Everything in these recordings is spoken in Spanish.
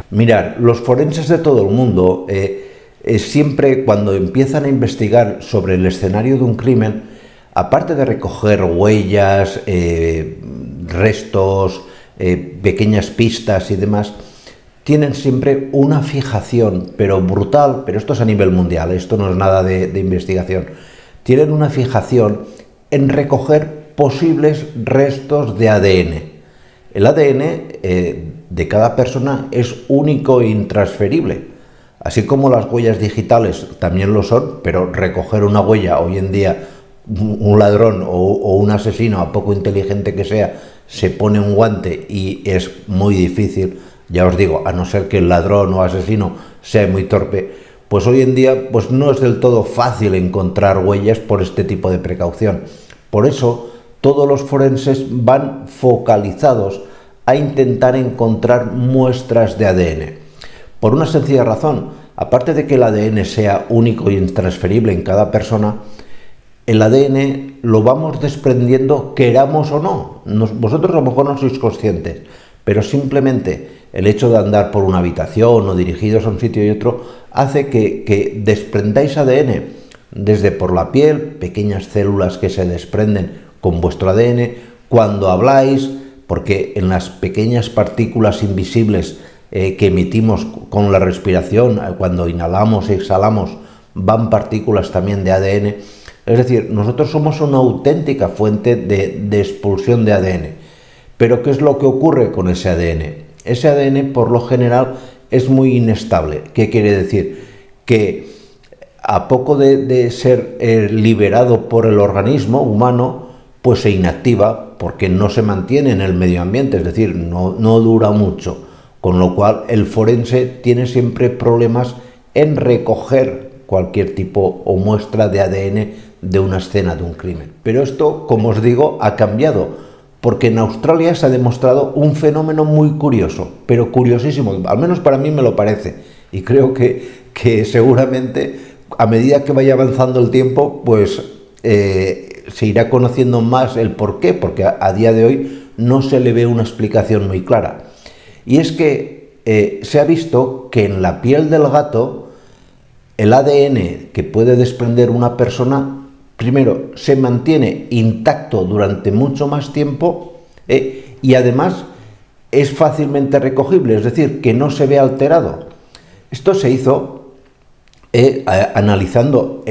Mirar, los forenses de todo el mundo siempre cuando empiezan a investigar sobre el escenario de un crimen, aparte de recoger huellas, restos, pequeñas pistas y demás, tienen siempre una fijación, pero brutal, pero esto es a nivel mundial, esto no es nada de investigación, tienen una fijación en recoger posibles restos de ADN. El ADN de cada persona es único e intransferible, así como las huellas digitales también lo son, pero recoger una huella hoy en día, un ladrón o un asesino, a poco inteligente que sea, se pone un guante y es muy difícil, ya os digo, a no ser que el ladrón o asesino sea muy torpe, pues hoy en día pues no es del todo fácil encontrar huellas por este tipo de precaución. Por eso todos los forenses van focalizados a intentar encontrar muestras de ADN. Por una sencilla razón, aparte de que el ADN sea único e intransferible en cada persona, el ADN lo vamos desprendiendo queramos o no. Vosotros a lo mejor no sois conscientes, pero simplemente el hecho de andar por una habitación o dirigidos a un sitio y otro hace que desprendáis ADN desde por la piel, pequeñas células que se desprenden con vuestro ADN, cuando habláis, porque en las pequeñas partículas invisibles que emitimos con la respiración, cuando inhalamos y exhalamos, van partículas también de ADN. Es decir, nosotros somos una auténtica fuente de expulsión de ADN. Pero ¿qué es lo que ocurre con ese ADN? Ese ADN, por lo general, es muy inestable. ¿Qué quiere decir? Que a poco de ser liberado por el organismo humano, pues se inactiva porque no se mantiene en el medio ambiente, es decir, no dura mucho. Con lo cual, el forense tiene siempre problemas en recoger cualquier tipo o muestra de ADN de una escena de un crimen. Pero esto, como os digo, ha cambiado, porque en Australia se ha demostrado un fenómeno muy curioso, pero curiosísimo, al menos para mí me lo parece, y creo que seguramente a medida que vaya avanzando el tiempo, pues se irá conociendo más el porqué, porque a día de hoy no se le ve una explicación muy clara. Y es que se ha visto que en la piel del gato el ADN que puede desprender una persona, primero, se mantiene intacto durante mucho más tiempo y además es fácilmente recogible, es decir, que no se ve alterado. Esto se hizo analizando,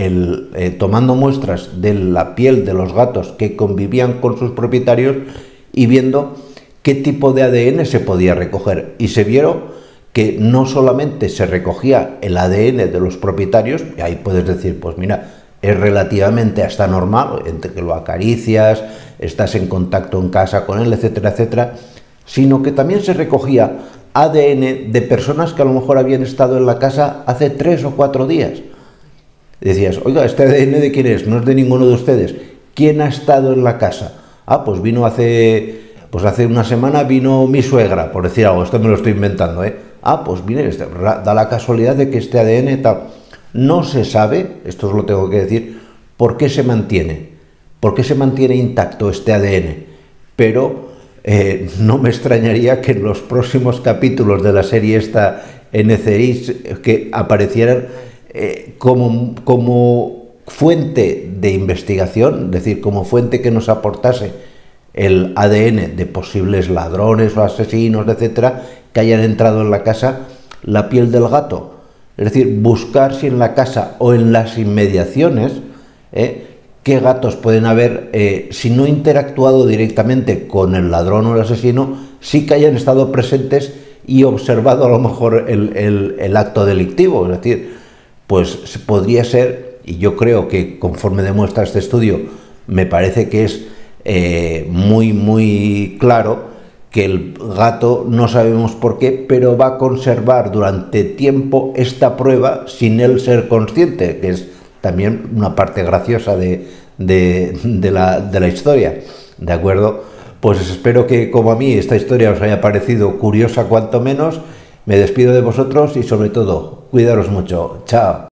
tomando muestras de la piel de los gatos que convivían con sus propietarios y viendo qué tipo de ADN se podía recoger. Y se vieron que no solamente se recogía el ADN de los propietarios, y ahí puedes decir, pues mira, es relativamente hasta normal, entre que lo acaricias, estás en contacto en casa con él, etcétera, etcétera, sino que también se recogía ADN de personas que a lo mejor habían estado en la casa hace 3 o 4 días. Decías, oiga, ¿este ADN de quién es? No es de ninguno de ustedes. ¿Quién ha estado en la casa? Ah, pues vino hace una semana vino mi suegra, por decir algo, esto me lo estoy inventando, Ah, pues mire, da la casualidad de que este ADN tal. No se sabe, esto os lo tengo que decir, por qué se mantiene intacto este ADN, pero no me extrañaría que en los próximos capítulos de la serie esta NCIS que aparecieran como fuente de investigación, es decir, como fuente que nos aportase el ADN de posibles ladrones o asesinos, etcétera, que hayan entrado en la casa, la piel del gato. Es decir, buscar si en la casa o en las inmediaciones qué gatos pueden haber, si no interactuado directamente con el ladrón o el asesino, sí que hayan estado presentes y observado a lo mejor el acto delictivo. Es decir, pues podría ser, y yo creo que conforme demuestra este estudio, me parece que es muy claro que el gato, no sabemos por qué, pero va a conservar durante tiempo esta prueba sin él ser consciente, que es también una parte graciosa de la historia, ¿de acuerdo? Pues espero que, como a mí, esta historia os haya parecido curiosa cuanto menos. Me despido de vosotros y sobre todo, cuidaros mucho. Chao.